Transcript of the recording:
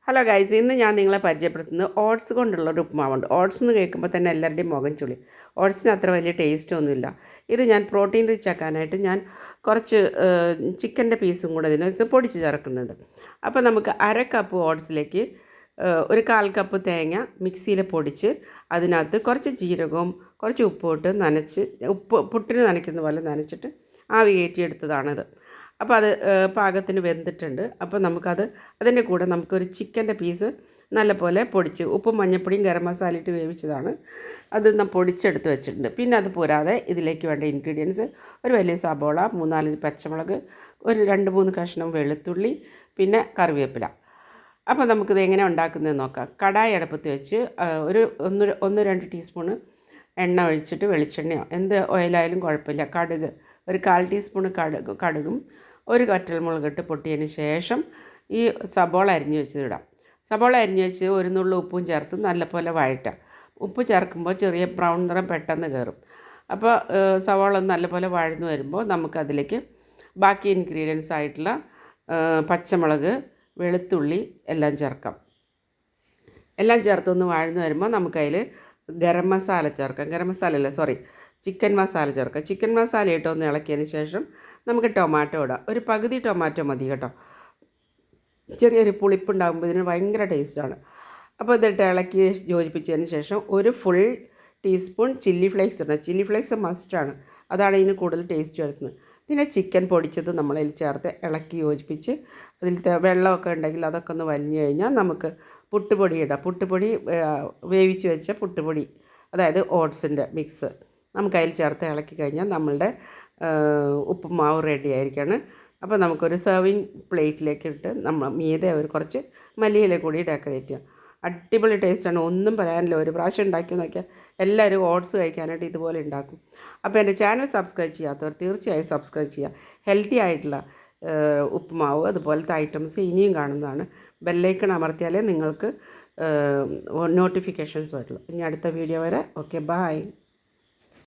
Hello guys, ഇന്ന് ഞാൻ നിങ്ങളെ പരിചയപ്പെടുത്തുന്നത് ഓട്സ് കൊണ്ടുള്ളൊരു ഉപ്പുമാവുണ്ട്. ഓട്സ് എന്ന് കേൾക്കുമ്പോൾ തന്നെ എല്ലാവരുടെയും മുഖം ചുളി. ഓട്സിന് അത്ര വലിയ ടേസ്റ്റൊന്നുമില്ല. ഇത് ഞാൻ പ്രോട്ടീൻ റിച്ച് ആക്കാനായിട്ട് ഞാൻ കുറച്ച് ചിക്കൻ്റെ പീസും കൂടെ ഇതിനകത്ത് പൊടിച്ച് ചേർക്കുന്നുണ്ട്. അപ്പോൾ നമുക്ക് 1/2 കപ്പ് ഓട്സിലേക്ക് ഒരു 1/4 കപ്പ് തേങ്ങ മിക്സിയിൽ പൊടിച്ച് അതിനകത്ത് കുറച്ച് ജീരകവും കുറച്ച് ഉപ്പും ഇട്ട് നനച്ച്, പുട്ടിന് നനയ്ക്കുന്ന പോലെ നനച്ചിട്ട് ആവി കയറ്റിയെടുത്തതാണിത്. അപ്പോൾ അത് പാകത്തിന് വെന്തിട്ടുണ്ട്. അപ്പോൾ അതിൻ്റെ കൂടെ നമുക്കൊരു ചിക്കൻ്റെ പീസ് നല്ലപോലെ പൊടിച്ച് ഉപ്പും മഞ്ഞൾപ്പൊടിയും ഗരം മസാല ഇട്ട് വേവിച്ചതാണ്. അത് പൊടിച്ചെടുത്ത് വെച്ചിട്ടുണ്ട്. പിന്നെ അത് പോരാതെ ഇതിലേക്ക് വേണ്ട ഇൻഗ്രീഡിയൻസ്: ഒരു വലിയ സബോള, 3-4 പച്ചമുളക്, ഒരു 2-3 കഷ്ണം വെളുത്തുള്ളി, പിന്നെ കറിവേപ്പില. അപ്പോൾ നമുക്കിത് എങ്ങനെ ഉണ്ടാക്കുന്നതെന്ന് നോക്കാം. കടായി അടുപ്പത്ത് വെച്ച് ഒരു 1-2 ടീസ്പൂണ് എണ്ണ ഒഴിച്ചിട്ട്, വെളിച്ചെണ്ണയോ എന്ത് ഓയിലായാലും കുഴപ്പമില്ല, കടുക് ഒരു 1/4 ടീസ്പൂണ് കടുകും ഒരു വറ്റൽമുളകിട്ട് പൊട്ടിയതിന് ശേഷം ഈ സബോള അരിഞ്ഞ് വെച്ചിടാം. സബോള അരിഞ്ഞ് വെച്ച് ഒരു നുള്ളു ഉപ്പും ചേർത്ത് നല്ലപോലെ വഴറ്റാം. ഉപ്പ് ചേർക്കുമ്പോൾ ചെറിയ ബ്രൗൺ നിറം പെട്ടെന്ന് കയറും. അപ്പോൾ സവോള നല്ലപോലെ വഴന്നു വരുമ്പോൾ നമുക്കതിലേക്ക് ബാക്കി ഇൻഗ്രീഡിയൻസ് ആയിട്ടുള്ള പച്ചമുളക്, വെളുത്തുള്ളി എല്ലാം ചേർക്കാം. എല്ലാം ചേർത്തൊന്ന് വഴന്നു വരുമ്പോൾ നമുക്കതിൽ ഗരം മസാല ചേർക്കാം. ചിക്കൻ മസാല ചേർക്കാം. ചിക്കൻ മസാല ഇട്ട് ഒന്ന് ഇളക്കിയതിന് ശേഷം നമുക്ക് ടൊമാറ്റോ ഇടാം. ഒരു പകുതി ടൊമാറ്റോ മതി കേട്ടോ. ചെറിയൊരു പുളിപ്പുണ്ടാകുമ്പോൾ ഇതിന് ഭയങ്കര ടേസ്റ്റാണ്. അപ്പോൾ ഇതിട്ട് ഇളക്കി യോജിപ്പിച്ചതിന് ശേഷം ഒരു ഫുൾ ടീസ്പൂൺ ചില്ലി ഫ്ലേക്സ് ഇടണം. ചില്ലി ഫ്ലേക്സ് മസ്റ്റാണ്, അതാണ് ഇതിന് കൂടുതൽ ടേസ്റ്റ് വരുന്നത്. പിന്നെ ചിക്കൻ പൊടിച്ചത് നമ്മളതിൽ ചേർത്ത് ഇളക്കി യോജിപ്പിച്ച് അതിലത്തെ വെള്ളമൊക്കെ ഉണ്ടെങ്കിൽ അതൊക്കെ ഒന്ന് വലിഞ്ഞു കഴിഞ്ഞാൽ നമുക്ക് പുട്ടുപൊടി ഇടാം. പുട്ടുപൊടി വേവിച്ച് വെച്ച പുട്ടുപൊടി, അതായത് ഓട്സിൻ്റെ മിക്സ് നമുക്കതിൽ ചേർത്ത് ഇളക്കി കഴിഞ്ഞാൽ നമ്മളുടെ ഉപ്പുമാവ് റെഡി ആയിരിക്കുകയാണ്. അപ്പോൾ നമുക്കൊരു സെർവിങ് പ്ലേറ്റിലേക്ക് ഇട്ട് നമ്മൾ മീതെ കുറച്ച് മല്ലിയില കൂടി ഡെക്കറേറ്റ് ചെയ്യാം. അടിപൊളി ടേസ്റ്റാണ്, ഒന്നും പറയാനില്ല. ഒരു പ്രാവശ്യം ഉണ്ടാക്കി നോക്കിയാൽ എല്ലാവരും ഓട്സ് കഴിക്കാനായിട്ട് ഇതുപോലെ ഉണ്ടാക്കും. അപ്പോൾ എൻ്റെ ചാനൽ സബ്സ്ക്രൈബ് ചെയ്യാത്തവർ തീർച്ചയായും സബ്സ്ക്രൈബ് ചെയ്യുക. ഹെൽത്തി ആയിട്ടുള്ള ഉപ്പുമാവ് അതുപോലത്തെ ഐറ്റംസ് ഇനിയും കാണുന്നതാണ്. ബെല്ലൈക്കൺ അമർത്തിയാലേ നിങ്ങൾക്ക് നോട്ടിഫിക്കേഷൻസ് വരുള്ളൂ. ഇനി അടുത്ത വീഡിയോ വരെ. Okay, by.